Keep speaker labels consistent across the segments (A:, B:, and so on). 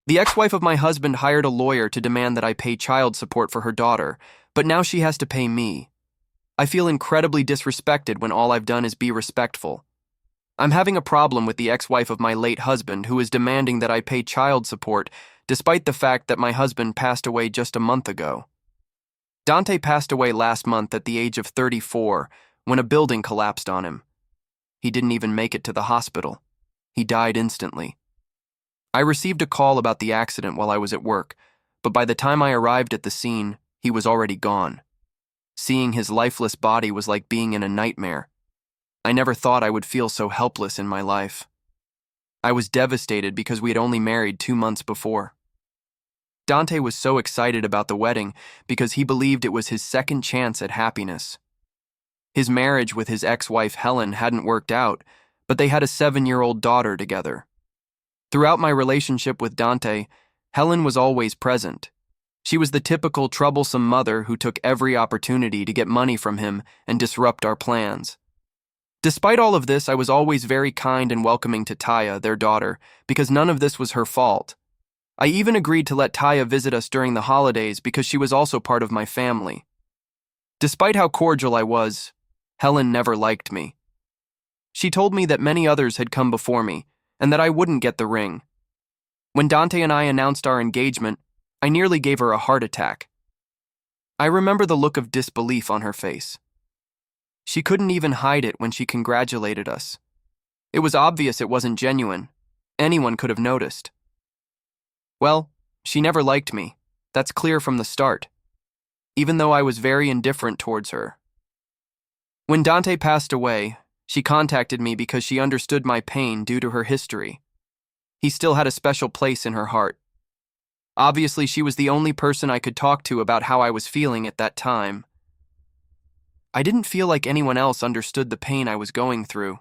A: The ex-wife of my husband hired a lawyer to demand that I pay child support for her daughter, but now she has to pay me. I feel incredibly disrespected when all I've done is be respectful. I'm having a problem with the ex-wife of my late husband who is demanding that I pay child support despite the fact that my husband passed away just a month ago. Dante passed away last month at the age of 34 when a building collapsed on him. He didn't even make it to the hospital. He died instantly. I received a call about the accident while I was at work, but by the time I arrived at the scene, he was already gone. Seeing his lifeless body was like being in a nightmare. I never thought I would feel so helpless in my life. I was devastated because we had only married 2 months before. Dante was so excited about the wedding because he believed it was his second chance at happiness. His marriage with his ex-wife Helen hadn't worked out, but they had a 7-year-old daughter together. Throughout my relationship with Dante, Helen was always present. She was the typical troublesome mother who took every opportunity to get money from him and disrupt our plans. Despite all of this, I was always very kind and welcoming to Taya, their daughter, because none of this was her fault. I even agreed to let Taya visit us during the holidays because she was also part of my family. Despite how cordial I was, Helen never liked me. She told me that many others had come before me and that I wouldn't get the ring. When Dante and I announced our engagement, I nearly gave her a heart attack. I remember the look of disbelief on her face. She couldn't even hide it when she congratulated us. It was obvious it wasn't genuine. Anyone could have noticed. Well, she never liked me. That's clear from the start, even though I was very indifferent towards her. When Dante passed away, she contacted me because she understood my pain due to her history. He still had a special place in her heart. Obviously, she was the only person I could talk to about how I was feeling at that time. I didn't feel like anyone else understood the pain I was going through.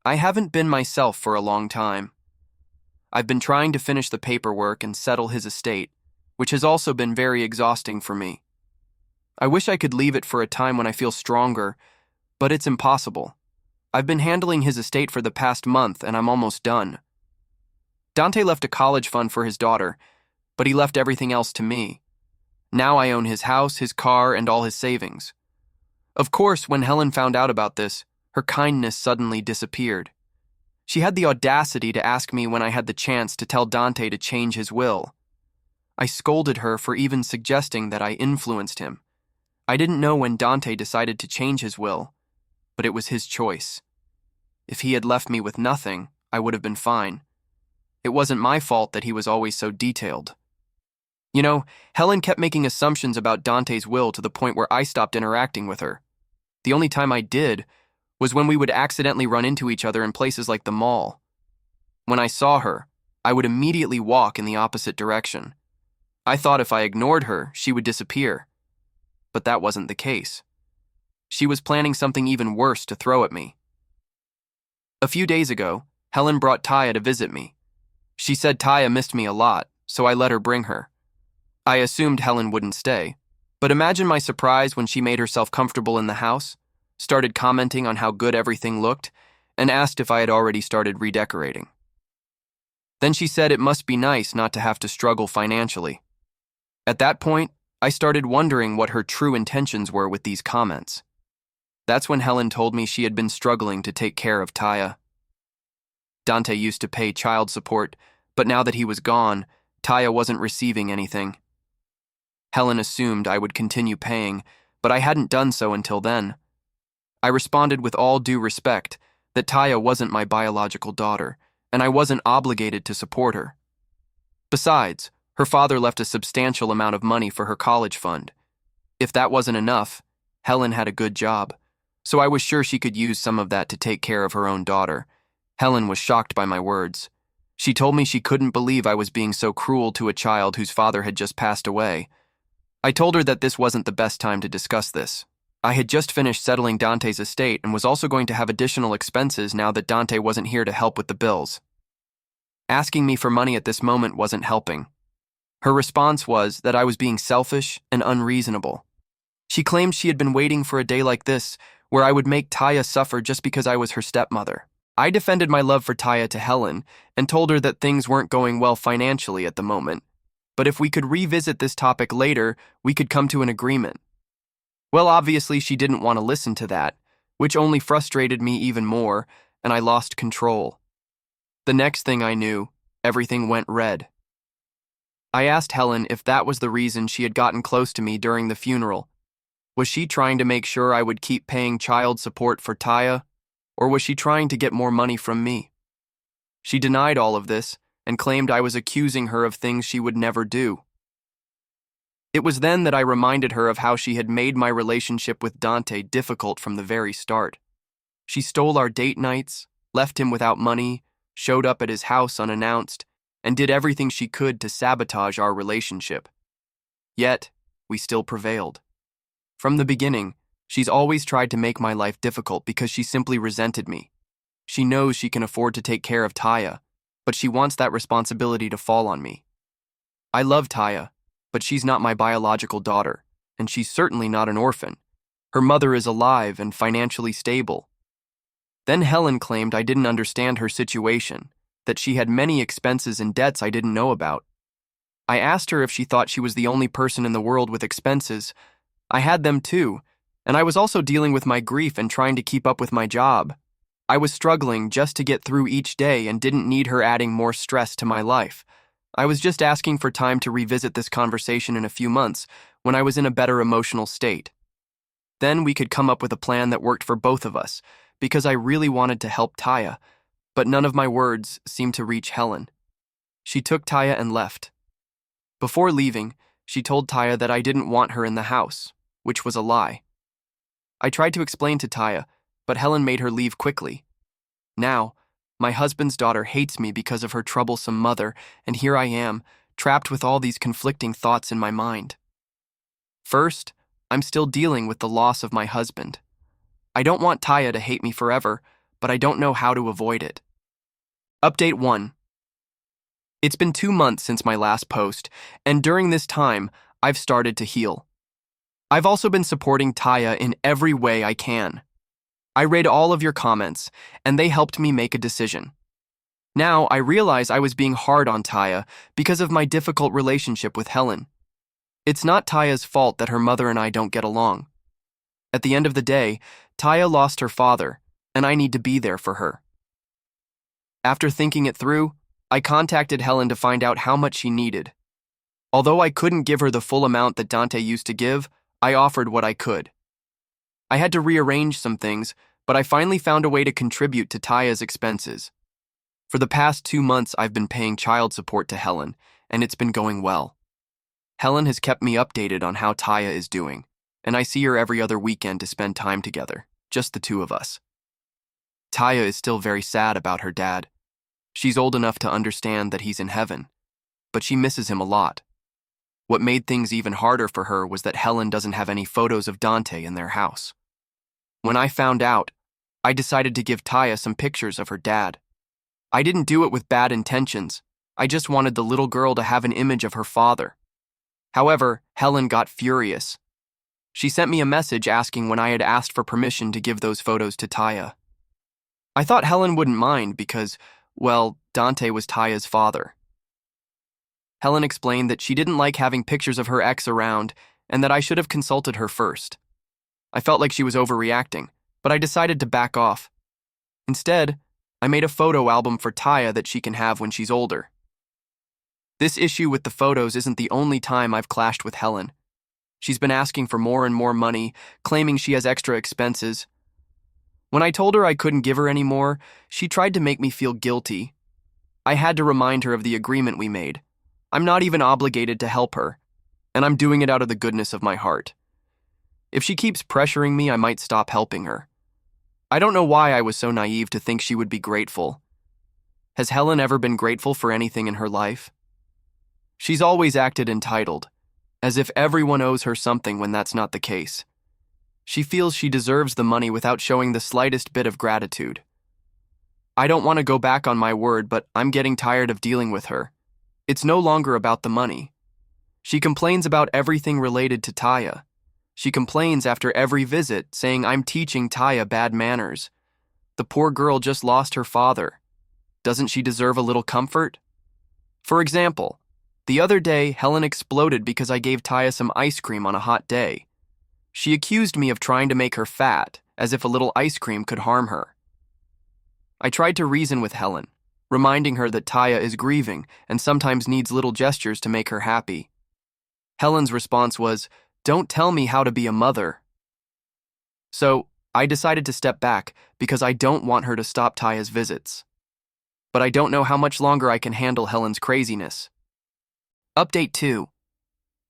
A: I haven't been myself for a long time. I've been trying to finish the paperwork and settle his estate, which has also been very exhausting for me. I wish I could leave it for a time when I feel stronger, but it's impossible. I've been handling his estate for the past month and I'm almost done. Dante left a college fund for his daughter, but he left everything else to me. Now I own his house, his car, and all his savings. Of course, when Helen found out about this, her kindness suddenly disappeared. She had the audacity to ask me when I had the chance to tell Dante to change his will. I scolded her for even suggesting that I influenced him. I didn't know when Dante decided to change his will, but it was his choice. If he had left me with nothing, I would have been fine. It wasn't my fault that he was always so detailed. You know, Helen kept making assumptions about Dante's will to the point where I stopped interacting with her. The only time I did was when we would accidentally run into each other in places like the mall. When I saw her, I would immediately walk in the opposite direction. I thought if I ignored her, she would disappear. But that wasn't the case. She was planning something even worse to throw at me. A few days ago, Helen brought Taya to visit me. She said Taya missed me a lot, so I let her bring her. I assumed Helen wouldn't stay, but imagine my surprise when she made herself comfortable in the house, started commenting on how good everything looked, and asked if I had already started redecorating. Then she said it must be nice not to have to struggle financially. At that point, I started wondering what her true intentions were with these comments. That's when Helen told me she had been struggling to take care of Taya. Dante used to pay child support, but now that he was gone, Taya wasn't receiving anything. Helen assumed I would continue paying, but I hadn't done so until then. I responded with all due respect that Taya wasn't my biological daughter, and I wasn't obligated to support her. Besides, her father left a substantial amount of money for her college fund. If that wasn't enough, Helen had a good job, so I was sure she could use some of that to take care of her own daughter. Helen was shocked by my words. She told me she couldn't believe I was being so cruel to a child whose father had just passed away. I told her that this wasn't the best time to discuss this. I had just finished settling Dante's estate and was also going to have additional expenses now that Dante wasn't here to help with the bills. Asking me for money at this moment wasn't helping. Her response was that I was being selfish and unreasonable. She claimed she had been waiting for a day like this where I would make Taya suffer just because I was her stepmother. I defended my love for Taya to Helen and told her that things weren't going well financially at the moment, but if we could revisit this topic later, we could come to an agreement. Well, obviously, she didn't want to listen to that, which only frustrated me even more, and I lost control. The next thing I knew, everything went red. I asked Helen if that was the reason she had gotten close to me during the funeral. Was she trying to make sure I would keep paying child support for Taya, or was she trying to get more money from me? She denied all of this and claimed I was accusing her of things she would never do. It was then that I reminded her of how she had made my relationship with Dante difficult from the very start. She stole our date nights, left him without money, showed up at his house unannounced, and did everything she could to sabotage our relationship. Yet, we still prevailed. From the beginning, she's always tried to make my life difficult because she simply resented me. She knows she can afford to take care of Taya, but she wants that responsibility to fall on me. I love Taya, but she's not my biological daughter, and she's certainly not an orphan. Her mother is alive and financially stable. Then Helen claimed I didn't understand her situation, that she had many expenses and debts I didn't know about. I asked her if she thought she was the only person in the world with expenses. I had them too, and I was also dealing with my grief and trying to keep up with my job. I was struggling just to get through each day and didn't need her adding more stress to my life. I was just asking for time to revisit this conversation in a few months when I was in a better emotional state. Then we could come up with a plan that worked for both of us, because I really wanted to help Taya, but none of my words seemed to reach Helen. She took Taya and left. Before leaving, she told Taya that I didn't want her in the house, which was a lie. I tried to explain to Taya, but Helen made her leave quickly. Now, my husband's daughter hates me because of her troublesome mother, and here I am, trapped with all these conflicting thoughts in my mind. First, I'm still dealing with the loss of my husband. I don't want Taya to hate me forever, but I don't know how to avoid it. Update 1. It's been 2 months since my last post, and during this time, I've started to heal. I've also been supporting Taya in every way I can. I read all of your comments, and they helped me make a decision. Now, I realize I was being hard on Taya because of my difficult relationship with Helen. It's not Taya's fault that her mother and I don't get along. At the end of the day, Taya lost her father, and I need to be there for her. After thinking it through, I contacted Helen to find out how much she needed. Although I couldn't give her the full amount that Dante used to give, I offered what I could. I had to rearrange some things, but I finally found a way to contribute to Taya's expenses. For the past 2 months, I've been paying child support to Helen, and it's been going well. Helen has kept me updated on how Taya is doing, and I see her every other weekend to spend time together, just the two of us. Taya is still very sad about her dad. She's old enough to understand that he's in heaven, but she misses him a lot. What made things even harder for her was that Helen doesn't have any photos of Dante in their house. When I found out, I decided to give Taya some pictures of her dad. I didn't do it with bad intentions. I just wanted the little girl to have an image of her father. However, Helen got furious. She sent me a message asking when I had asked for permission to give those photos to Taya. I thought Helen wouldn't mind because, well, Dante was Taya's father. Helen explained that she didn't like having pictures of her ex around and that I should have consulted her first. I felt like she was overreacting, but I decided to back off. Instead, I made a photo album for Taya that she can have when she's older. This issue with the photos isn't the only time I've clashed with Helen. She's been asking for more and more money, claiming she has extra expenses. When I told her I couldn't give her any more, she tried to make me feel guilty. I had to remind her of the agreement we made. I'm not even obligated to help her, and I'm doing it out of the goodness of my heart. If she keeps pressuring me, I might stop helping her. I don't know why I was so naive to think she would be grateful. Has Helen ever been grateful for anything in her life? She's always acted entitled, as if everyone owes her something when that's not the case. She feels she deserves the money without showing the slightest bit of gratitude. I don't want to go back on my word, but I'm getting tired of dealing with her. It's no longer about the money. She complains about everything related to Taya. She complains after every visit, saying I'm teaching Taya bad manners. The poor girl just lost her father. Doesn't she deserve a little comfort? For example, the other day, Helen exploded because I gave Taya some ice cream on a hot day. She accused me of trying to make her fat, as if a little ice cream could harm her. I tried to reason with Helen, reminding her that Taya is grieving and sometimes needs little gestures to make her happy. Helen's response was, "Don't tell me how to be a mother." So, I decided to step back because I don't want her to stop Taya's visits. But I don't know how much longer I can handle Helen's craziness. Update 2.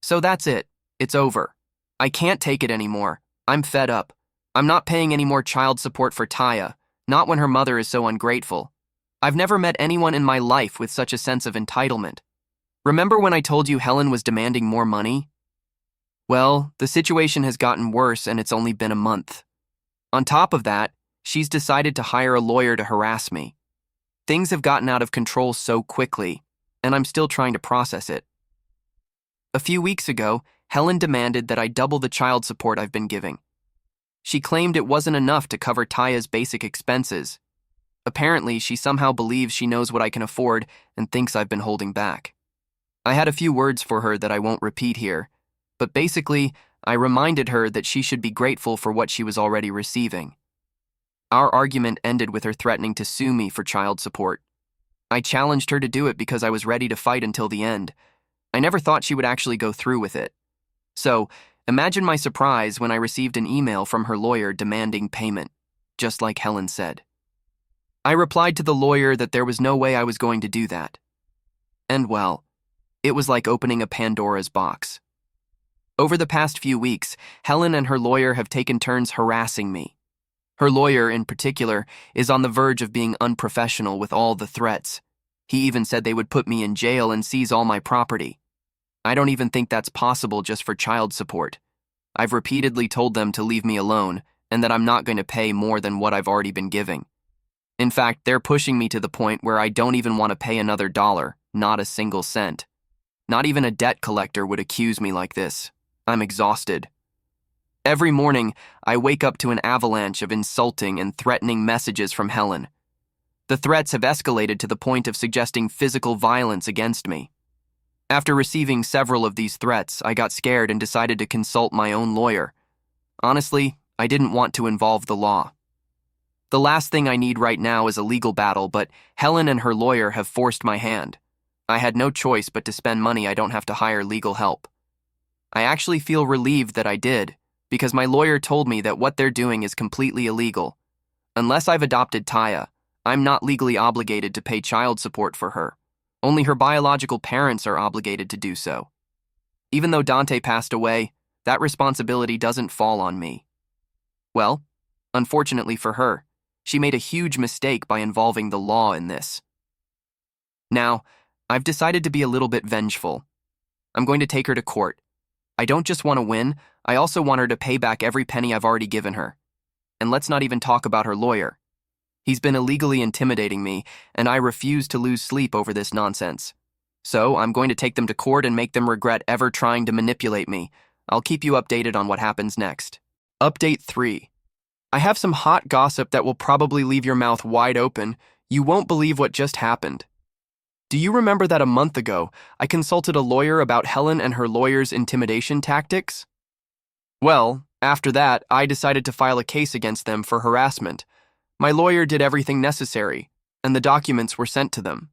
A: So that's it. It's over. I can't take it anymore. I'm fed up. I'm not paying any more child support for Taya, not when her mother is so ungrateful. I've never met anyone in my life with such a sense of entitlement. Remember when I told you Helen was demanding more money? Well, the situation has gotten worse and it's only been a month. On top of that, she's decided to hire a lawyer to harass me. Things have gotten out of control so quickly, and I'm still trying to process it. A few weeks ago, Helen demanded that I double the child support I've been giving. She claimed it wasn't enough to cover Taya's basic expenses. Apparently, she somehow believes she knows what I can afford and thinks I've been holding back. I had a few words for her that I won't repeat here, but basically, I reminded her that she should be grateful for what she was already receiving. Our argument ended with her threatening to sue me for child support. I challenged her to do it because I was ready to fight until the end. I never thought she would actually go through with it. So, imagine my surprise when I received an email from her lawyer demanding payment, just like Helen said. I replied to the lawyer that there was no way I was going to do that. And well, it was like opening a Pandora's box. Over the past few weeks, Helen and her lawyer have taken turns harassing me. Her lawyer, in particular, is on the verge of being unprofessional with all the threats. He even said they would put me in jail and seize all my property. I don't even think that's possible just for child support. I've repeatedly told them to leave me alone and that I'm not going to pay more than what I've already been giving. In fact, they're pushing me to the point where I don't even want to pay another dollar, not a single cent. Not even a debt collector would accuse me like this. I'm exhausted. Every morning, I wake up to an avalanche of insulting and threatening messages from Helen. The threats have escalated to the point of suggesting physical violence against me. After receiving several of these threats, I got scared and decided to consult my own lawyer. Honestly, I didn't want to involve the law. The last thing I need right now is a legal battle, but Helen and her lawyer have forced my hand. I had no choice but to spend money I don't have to hire legal help. I actually feel relieved that I did, because my lawyer told me that what they're doing is completely illegal. Unless I've adopted Taya, I'm not legally obligated to pay child support for her. Only her biological parents are obligated to do so. Even though Dante passed away, that responsibility doesn't fall on me. Well, unfortunately for her, she made a huge mistake by involving the law in this. Now, I've decided to be a little bit vengeful. I'm going to take her to court. I don't just want to win, I also want her to pay back every penny I've already given her. And let's not even talk about her lawyer. He's been illegally intimidating me, and I refuse to lose sleep over this nonsense. So I'm going to take them to court and make them regret ever trying to manipulate me. I'll keep you updated on what happens next. Update 3. I have some hot gossip that will probably leave your mouth wide open. You won't believe what just happened. Do you remember that a month ago, I consulted a lawyer about Helen and her lawyer's intimidation tactics? Well, after that, I decided to file a case against them for harassment. My lawyer did everything necessary, and the documents were sent to them.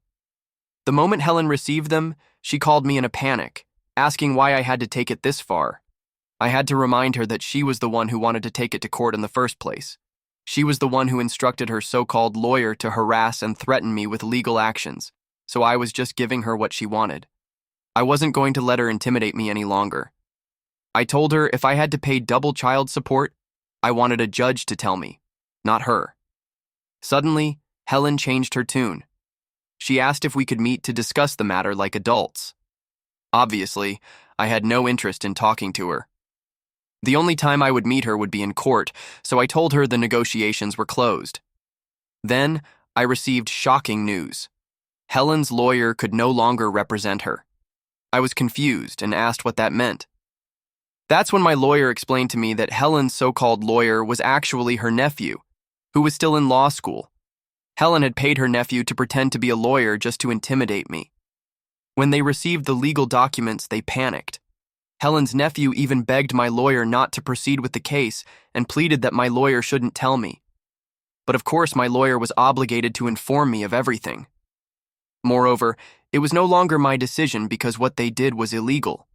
A: The moment Helen received them, she called me in a panic, asking why I had to take it this far. I had to remind her that she was the one who wanted to take it to court in the first place. She was the one who instructed her so-called lawyer to harass and threaten me with legal actions, so I was just giving her what she wanted. I wasn't going to let her intimidate me any longer. I told her if I had to pay double child support, I wanted a judge to tell me, not her. Suddenly, Helen changed her tune. She asked if we could meet to discuss the matter like adults. Obviously, I had no interest in talking to her. The only time I would meet her would be in court, so I told her the negotiations were closed. Then, I received shocking news. Helen's lawyer could no longer represent her. I was confused and asked what that meant. That's when my lawyer explained to me that Helen's so-called lawyer was actually her nephew. who was still in law school. Helen had paid her nephew to pretend to be a lawyer just to intimidate me. When they received the legal documents, they panicked. Helen's nephew even begged my lawyer not to proceed with the case and pleaded that my lawyer shouldn't tell me. But of course, my lawyer was obligated to inform me of everything. Moreover, it was no longer my decision because what they did was illegal.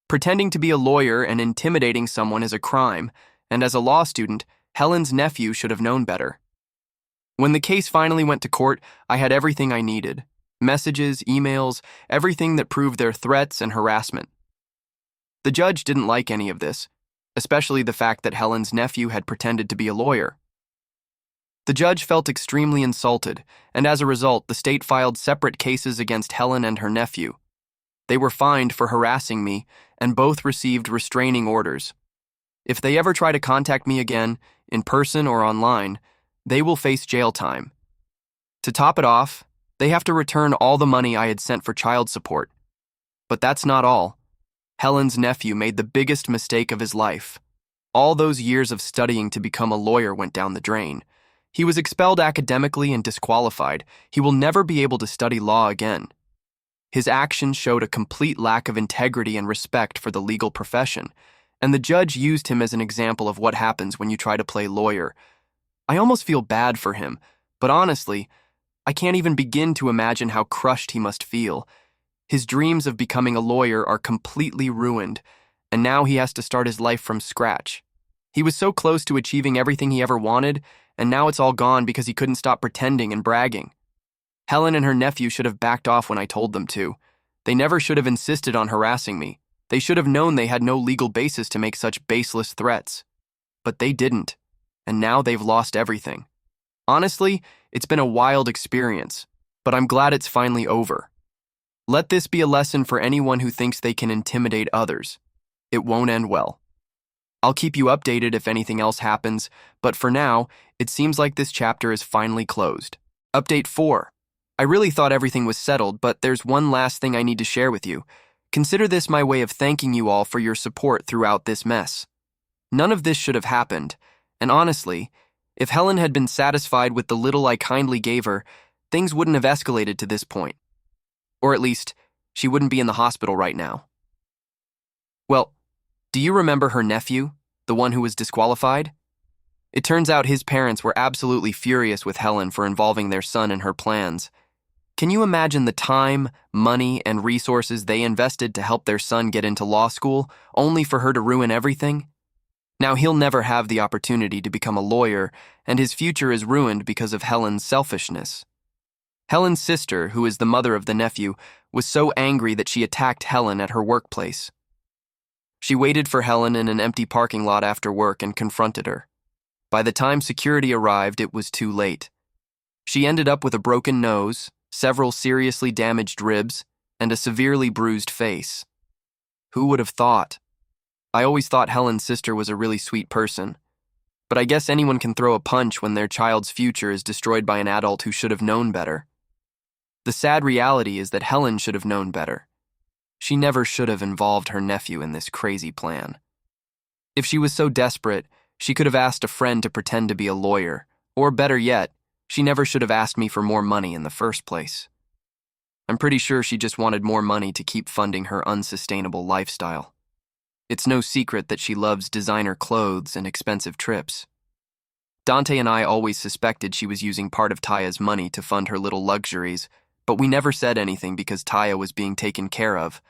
A: Pretending to be a lawyer and intimidating someone is a crime, and as a law student, Helen's nephew should have known better. When the case finally went to court, I had everything I needed. Messages, emails, everything that proved their threats and harassment. The judge didn't like any of this, especially the fact that Helen's nephew had pretended to be a lawyer. The judge felt extremely insulted, and as a result, the state filed separate cases against Helen and her nephew. They were fined for harassing me, and both received restraining orders. If they ever try to contact me again, in person or online, they will face jail time. To top it off, they have to return all the money I had sent for child support. But that's not all. Helen's nephew made the biggest mistake of his life. All those years of studying to become a lawyer went down the drain. He was expelled academically and disqualified. He will never be able to study law again. His actions showed a complete lack of integrity and respect for the legal profession, and the judge used him as an example of what happens when you try to play lawyer. I almost feel bad for him, but honestly, I can't even begin to imagine how crushed he must feel. His dreams of becoming a lawyer are completely ruined, and now he has to start his life from scratch. He was so close to achieving everything he ever wanted, and now it's all gone because he couldn't stop pretending and bragging. Helen and her nephew should have backed off when I told them to. They never should have insisted on harassing me. They should have known they had no legal basis to make such baseless threats. But they didn't, and now they've lost everything. Honestly, it's been a wild experience, but I'm glad it's finally over. Let this be a lesson for anyone who thinks they can intimidate others. It won't end well. I'll keep you updated if anything else happens, but for now, it seems like this chapter is finally closed. Update 4. I really thought everything was settled, but there's one last thing I need to share with you. Consider this my way of thanking you all for your support throughout this mess. None of this should have happened, and honestly, if Helen had been satisfied with the little I kindly gave her, things wouldn't have escalated to this point. Or at least, she wouldn't be in the hospital right now. Well, do you remember her nephew, the one who was disqualified? It turns out his parents were absolutely furious with Helen for involving their son in her plans. Can you imagine the time, money, and resources they invested to help their son get into law school, only for her to ruin everything? Now he'll never have the opportunity to become a lawyer, and his future is ruined because of Helen's selfishness. Helen's sister, who is the mother of the nephew, was so angry that she attacked Helen at her workplace. She waited for Helen in an empty parking lot after work and confronted her. By the time security arrived, it was too late. She ended up with a broken nose, several seriously damaged ribs, and a severely bruised face. Who would have thought? I always thought Helen's sister was a really sweet person. But I guess anyone can throw a punch when their child's future is destroyed by an adult who should have known better. The sad reality is that Helen should have known better. She never should have involved her nephew in this crazy plan. If she was so desperate, she could have asked a friend to pretend to be a lawyer, or better yet, she never should have asked me for more money in the first place. I'm pretty sure she just wanted more money to keep funding her unsustainable lifestyle. It's no secret that she loves designer clothes and expensive trips. Dante and I always suspected she was using part of Taya's money to fund her little luxuries, but we never said anything because Taya was being taken care of.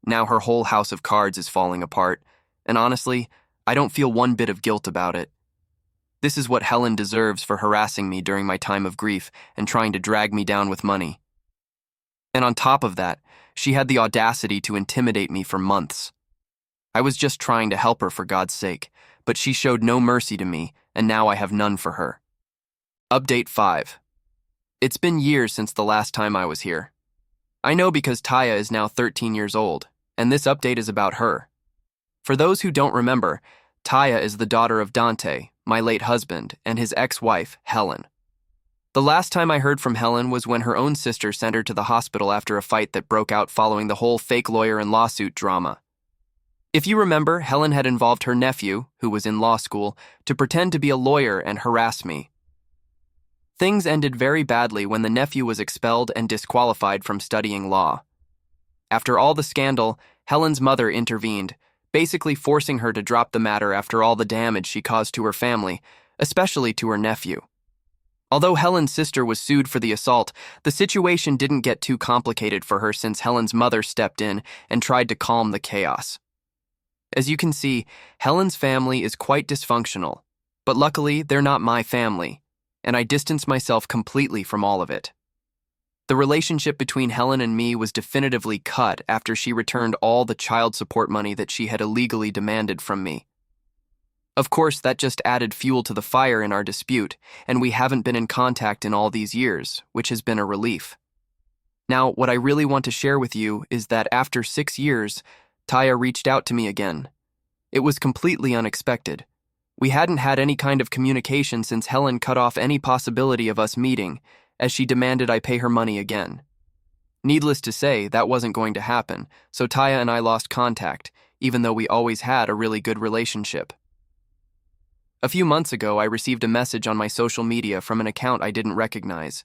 A: Now her whole house of cards is falling apart, and honestly, I don't feel one bit of guilt about it. This is what Helen deserves for harassing me during my time of grief and trying to drag me down with money. And on top of that, she had the audacity to intimidate me for months. I was just trying to help her for God's sake, but she showed no mercy to me, and now I have none for her. Update 5. It's been years since the last time I was here. I know because Taya is now 13 years old, and this update is about her. For those who don't remember, Taya is the daughter of Dante, my late husband, and his ex-wife, Helen. The last time I heard from Helen was when her own sister sent her to the hospital after a fight that broke out following the whole fake lawyer and lawsuit drama. If you remember, Helen had involved her nephew, who was in law school, to pretend to be a lawyer and harass me. Things ended very badly when the nephew was expelled and disqualified from studying law. After all the scandal, Helen's mother intervened, basically forcing her to drop the matter after all the damage she caused to her family, especially to her nephew. Although Helen's sister was sued for the assault, the situation didn't get too complicated for her since Helen's mother stepped in and tried to calm the chaos. As you can see, Helen's family is quite dysfunctional, but luckily they're not my family, and I distance myself completely from all of it. The relationship between Helen and me was definitively cut after she returned all the child support money that she had illegally demanded from me. Of course, that just added fuel to the fire in our dispute, and we haven't been in contact in all these years, which has been a relief. Now, what I really want to share with you is that after 6 years, Taya reached out to me again. It was completely unexpected. We hadn't had any kind of communication since Helen cut off any possibility of us meeting, as she demanded I pay her money again. Needless to say, that wasn't going to happen, so Taya and I lost contact, even though we always had a really good relationship. A few months ago, I received a message on my social media from an account I didn't recognize.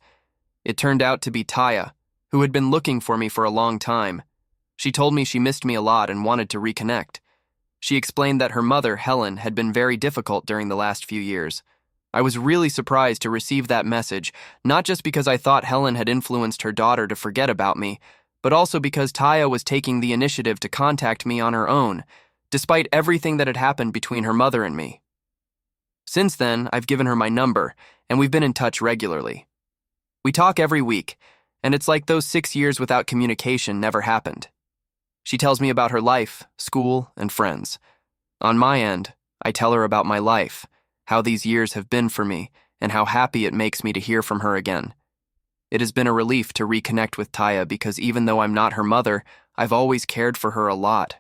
A: It turned out to be Taya, who had been looking for me for a long time. She told me she missed me a lot and wanted to reconnect. She explained that her mother, Helen, had been very difficult during the last few years. I was really surprised to receive that message, not just because I thought Helen had influenced her daughter to forget about me, but also because Taya was taking the initiative to contact me on her own, despite everything that had happened between her mother and me. Since then, I've given her my number, and we've been in touch regularly. We talk every week, and it's like those 6 years without communication never happened. She tells me about her life, school, and friends. On my end, I tell her about my life, how these years have been for me, and how happy it makes me to hear from her again. It has been a relief to reconnect with Taya because even though I'm not her mother, I've always cared for her a lot.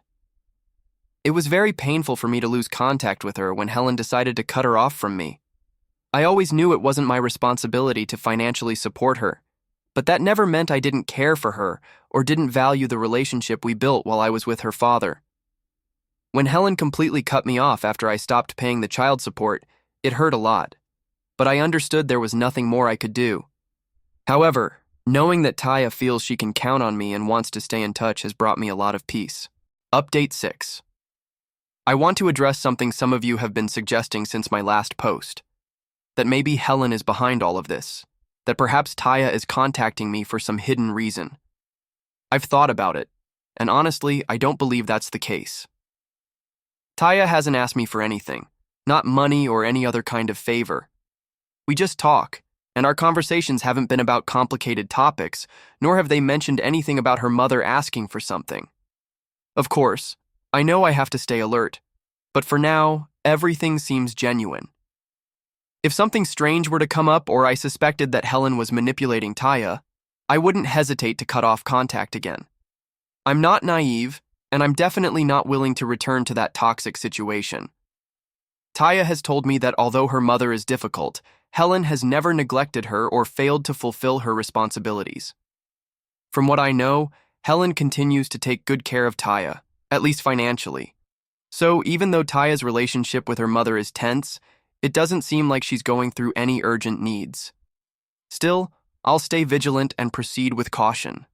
A: It was very painful for me to lose contact with her when Helen decided to cut her off from me. I always knew it wasn't my responsibility to financially support her, but that never meant I didn't care for her or didn't value the relationship we built while I was with her father. When Helen completely cut me off after I stopped paying the child support, it hurt a lot, but I understood there was nothing more I could do. However, knowing that Taya feels she can count on me and wants to stay in touch has brought me a lot of peace. Update 6. I want to address something some of you have been suggesting since my last post, that maybe Helen is behind all of this, that perhaps Taya is contacting me for some hidden reason. I've thought about it, and honestly, I don't believe that's the case. Taya hasn't asked me for anything, not money or any other kind of favor. We just talk, and our conversations haven't been about complicated topics, nor have they mentioned anything about her mother asking for something. Of course, I know I have to stay alert, but for now, everything seems genuine. If something strange were to come up or I suspected that Helen was manipulating Taya, I wouldn't hesitate to cut off contact again. I'm not naive, and I'm definitely not willing to return to that toxic situation. Taya has told me that although her mother is difficult, Helen has never neglected her or failed to fulfill her responsibilities. From what I know, Helen continues to take good care of Taya, at least financially. So even though Taya's relationship with her mother is tense, it doesn't seem like she's going through any urgent needs. Still, I'll stay vigilant and proceed with caution.